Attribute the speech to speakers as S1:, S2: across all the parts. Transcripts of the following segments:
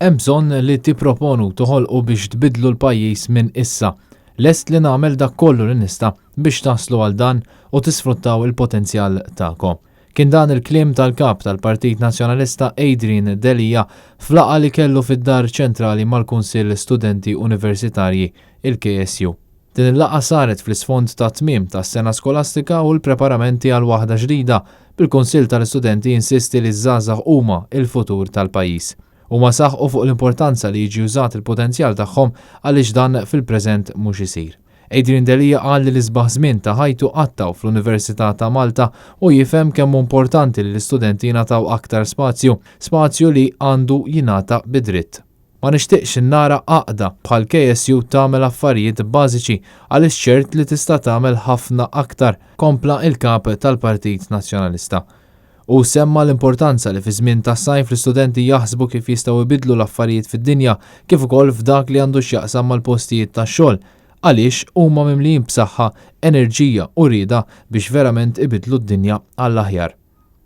S1: Hemm bżonn li tipproponu toħolqu biex tbiddlu l-pajjiż minn issa. Lest li nagħmel dak kollu li nista' biex taslu għal dan u tisfruttaw il-potenzjal tagħkom. Kien dan il-kliem tal-kap tal-Partit Nazzjonalista Adrian Delija f'laqgħa li kellu fid-Dar Ċentrali mal-Kunsill Studenti Universitarji il-KSU. Din il-laqgħa saret fl-isfond ta' tmiem tas-sena skolastika u l-preparamenti għal waħda ġdida bil-Kunsill tal-Istudenti insisti li żgħażagħ huma il-futur tal-pajjiż. Huma saħħu fuq l-importanza li jiġi użat il-potenzjal tagħhom għaliex dan fil-preżent mhux isir. Adrian Delija qal li l-isbaħ żmien ta' ħajtu qattaw fl-Università ta' Malta u jifhem kemm importanti li l-istudenti jingħataw aktar spazju li għandu jingħata bidritt. Ma nixtieqx nara għaqda bħal KSU tagħmel affarijiet bażiċi għaliex ċert li tista' tagħmel ħafna aktar, kompla il-kap tal-Partit Nazzjonalista. U semma l-importanza li fi żmien tas-sajf l-istudenti jaħsbu kif jistgħu jbidlu l-affarijiet fid-dinja kif ukoll f'dak li għandu x'jaqsam mal-postijiet tax-xogħol għaliex huma mimlijin b'saħħa, enerġija u rieda biex verament ibidlu d-dinja għall-aħjar.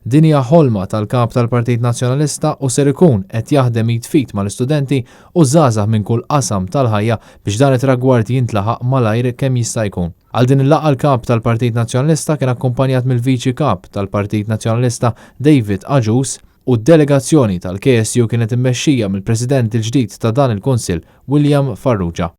S1: Din hija ħolma tal-kap tal-Partit Nazzjonalista u ser ikun qed jaħdem jitfit mal-istudenti u żgħażagħ minn kull qasam tal-ħajja biex dan it-ragward jintlaħaq malajr kemm jista' jkun. Għal din il-laqgħa l-kap tal-Partit Nazzjonalista kien akkumpanjat mill-Viċi Kap tal-Partit Nazzjonalista David Aġus u d-delegazzjoni tal-KSU kienet immexxija mill-President il-ġdid ta' dan il-Kunsill William Farrugia.